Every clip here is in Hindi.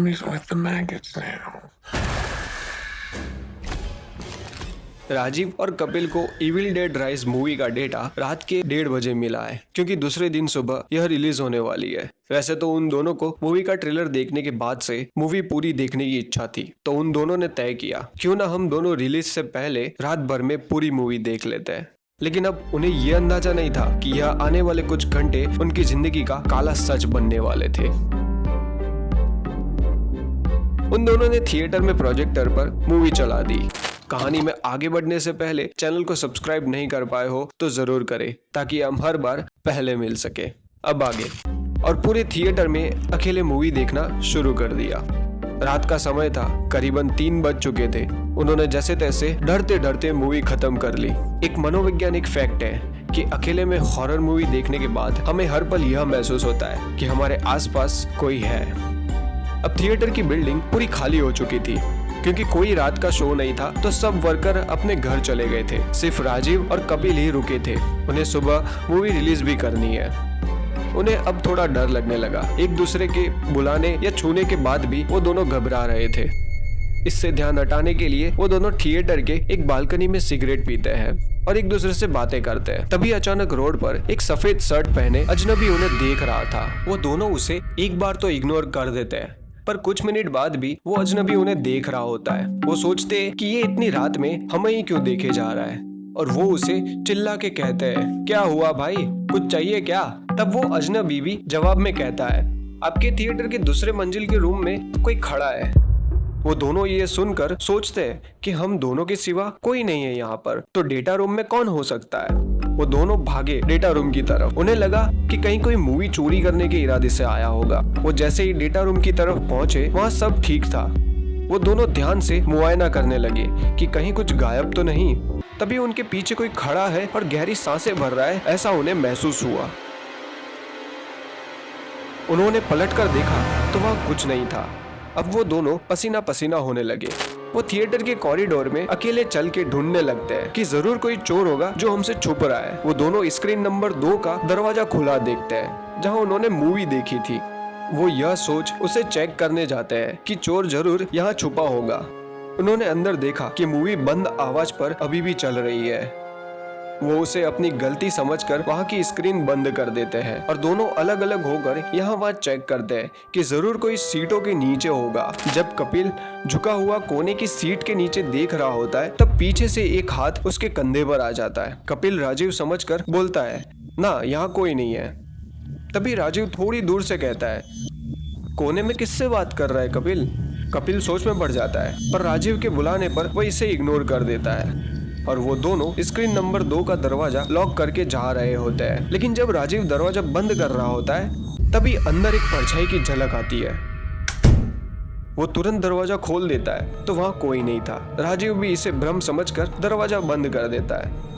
Mommy's with the maggots now. Rajiv और कपिल को इविल डेड राइज मूवी का डेटा रात के 1:30 बजे मिला है, क्योंकि दूसरे दिन सुबह यह रिलीज होने वाली है। वैसे तो उन दोनों को मूवी का ट्रेलर देखने के बाद से मूवी पूरी देखने की इच्छा थी, तो उन दोनों ने तय किया क्यों ना हम दोनों रिलीज से पहले रात भर में पूरी मूवी देख लेते हैं। लेकिन अब उन्हें यह अंदाजा नहीं था कि यह आने वाले कुछ घंटे उनकी जिंदगी का काला सच बनने वाले थे। उन दोनों ने थिएटर में प्रोजेक्टर पर मूवी चला दी। कहानी में आगे बढ़ने से पहले चैनल को सब्सक्राइब नहीं कर पाए हो तो जरूर करें, ताकि हम हर बार पहले मिल सके। अब आगे, और पूरे थिएटर में अकेले मूवी देखना शुरू कर दिया। रात का समय था, करीबन 3 बज चुके थे। उन्होंने जैसे तैसे डरते डरते मूवी खत्म कर ली। एक मनोवैज्ञानिक फैक्ट है कि अकेले में हॉरर मूवी देखने के बाद हमें हर पल यह महसूस होता है कि हमारे आसपास कोई है। अब थिएटर की बिल्डिंग पूरी खाली हो चुकी थी, क्योंकि कोई रात का शो नहीं था, तो सब वर्कर अपने घर चले गए थे। सिर्फ राजीव और कपिल ही रुके थे। उन्हें सुबह मूवी रिलीज भी करनी है। उन्हें अब थोड़ा डर लगने लगा। एक दूसरे के बुलाने या छूने के बाद भी वो दोनों घबरा रहे थे। इससे ध्यान हटाने के लिए वो दोनों थिएटर के एक बालकनी में सिगरेट पीते हैं और एक दूसरे से बातें करते हैं। तभी अचानक रोड पर एक सफेद शर्ट पहने अजनबी उन्हें देख रहा था। वो दोनों उसे एक बार तो इग्नोर कर देते हैं, पर कुछ मिनट बाद भी वो अजनबी उन्हें देख रहा होता है। वो सोचते हैं कि ये इतनी रात में हमें ही क्यों देखे जा रहा है, और वो उसे चिल्ला के कहते हैं, क्या हुआ भाई, कुछ चाहिए क्या? तब वो अजनबी भी जवाब में कहता है, आपके थिएटर के दूसरे मंजिल के रूम में कोई खड़ा है। वो दोनों ये सुनकर सोचते हैं कि हम दोनों के सिवा कोई नहीं है यहाँ पर, तो डेटा रूम में कौन हो सकता है। वो दोनों भागे डेटा रूम की तरफ। उन्हें लगा कि कहीं कोई मूवी चोरी करने के इरादे से आया होगा। वो जैसे ही डेटा रूम की तरफ पहुंचे, वहाँ सब ठीक था। वो दोनों ध्यान से मुआयना करने लगे कि कहीं कुछ गायब तो नहीं। तभी उनके पीछे कोई खड़ा है और गहरी सांसें भर रहा है, ऐसा उन्हें महसूस हुआ। उन्होंने पलटकर देखा तो वहाँ कुछ नहीं था। अब वो दोनों पसीना पसीना होने लगे। वो थिएटर के कॉरिडोर में अकेले चल के ढूंढने लगते हैं कि जरूर कोई चोर होगा जो हमसे छुप रहा है। वो दोनों स्क्रीन नंबर 2 का दरवाजा खुला देखते हैं, जहां उन्होंने मूवी देखी थी। वो यह सोच उसे चेक करने जाते हैं कि चोर जरूर यहाँ छुपा होगा। उन्होंने अंदर देखा कि मूवी बंद आवाज पर अभी भी चल रही है। वो उसे अपनी गलती समझकर वहाँ की स्क्रीन बंद कर देते हैं और दोनों अलग अलग होकर यहाँ वहाँ चेक करते हैं कि जरूर कोई सीटों के नीचे होगा। जब कपिल झुका हुआ कोने की सीट के नीचे देख रहा होता है, तब पीछे से एक हाथ उसके कंधे पर आ जाता है। कपिल राजीव समझकर बोलता है, ना यहाँ कोई नहीं है। तभी राजीव थोड़ी दूर से कहता है, कोने में किससे बात कर रहा है कपिल? कपिल सोच में पड़ जाता है, पर राजीव के बुलाने पर वह इसे इग्नोर कर देता है और वो दोनों स्क्रीन नंबर 2 का दरवाजा लॉक करके जा रहे होते हैं। लेकिन जब राजीव दरवाजा बंद कर रहा होता है, तभी अंदर एक परछाई की झलक आती है। वो तुरंत दरवाजा खोल देता है तो वहाँ कोई नहीं था। राजीव भी इसे भ्रम समझकर दरवाजा बंद कर देता है।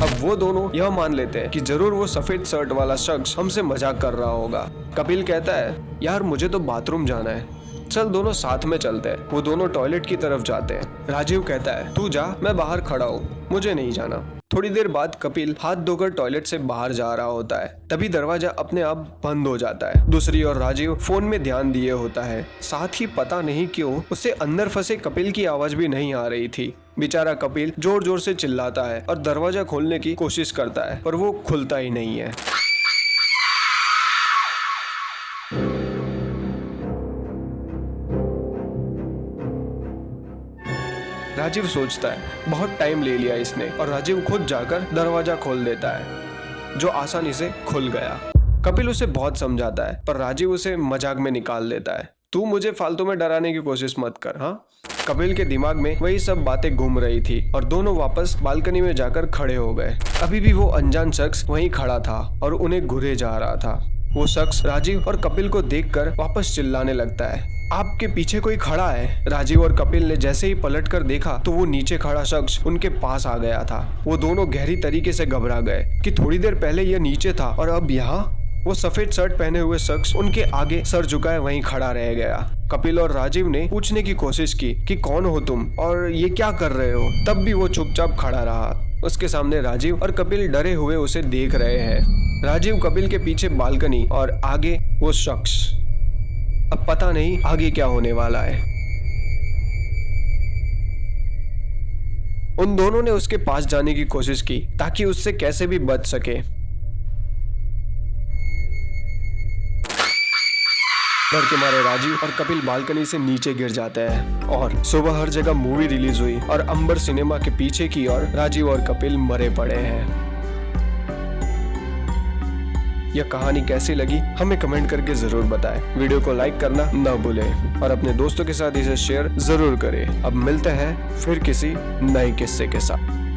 अब वो दोनों यह मान लेते हैं कि जरूर वो सफेद शर्ट वाला शख्स हमसे मजाक कर रहा होगा। कपिल कहता है, यार मुझे तो बाथरूम जाना है, चल दोनों साथ में चलते हैं। वो दोनों टॉयलेट की तरफ जाते हैं। राजीव कहता है, तू जा, मैं बाहर खड़ा हूँ, मुझे नहीं जाना। थोड़ी देर बाद कपिल हाथ धोकर टॉयलेट से बाहर जा रहा होता है। तभी दरवाजा अपने आप बंद हो जाता है। दूसरी ओर राजीव फोन में ध्यान दिए होता है। साथ ही पता नहीं क्यों उसे अंदर फंसे कपिल की आवाज भी नहीं आ रही थी। बेचारा कपिल जोर जोर से चिल्लाता है और दरवाजा खोलने की कोशिश करता है, पर वो खुलता ही नहीं है। राजीव सोचता है, बहुत टाइम ले लिया इसने, और राजीव खुद जाकर दरवाजा खोल देता है, जो आसानी से खुल गया। कपिल उसे बहुत समझाता है, पर राजीव उसे मजाक में निकाल देता है, तू मुझे फालतू में डराने की कोशिश मत कर। हाँ, कपिल के दिमाग में वही सब बातें घूम रही थी और दोनों वापस बालकनी में जाकर खड़े हो गए। अभी भी वो अनजान शख्स वहीं खड़ा था और उन्हें घूरे जा रहा था। वो शख्स राजीव और कपिल को देखकर वापस चिल्लाने लगता है, आपके पीछे कोई खड़ा है। राजीव और कपिल ने जैसे ही पलटकर देखा तो वो नीचे खड़ा शख्स उनके पास आ गया था। वो दोनों गहरी तरीके से घबरा गए कि थोड़ी देर पहले ये नीचे था और अब यहाँ। वो सफेद शर्ट पहने हुए शख्स उनके आगे सर झुकाए वहीं खड़ा रह गया। कपिल और राजीव ने पूछने की कोशिश की कि कौन हो तुम और ये क्या कर रहे हो, तब भी वो चुपचाप खड़ा रहा। उसके सामने राजीव और कपिल डरे हुए उसे देख रहे हैं। राजीव कपिल के पीछे बालकनी और आगे वो शख्स। अब पता नहीं आगे क्या होने वाला है। उन दोनों ने उसके पास जाने की कोशिश की ताकि उससे कैसे भी बच सके। डर के मारे राजीव और कपिल बालकनी से नीचे गिर जाते हैं और सुबह हर जगह मूवी रिलीज हुई और अंबर सिनेमा के पीछे की ओर राजीव और कपिल मरे पड़े हैं। यह कहानी कैसी लगी हमें कमेंट करके जरूर बताएं। वीडियो को लाइक करना न भूलें और अपने दोस्तों के साथ इसे शेयर जरूर करें। अब मिलते हैं फिर किसी नए किस्से के साथ।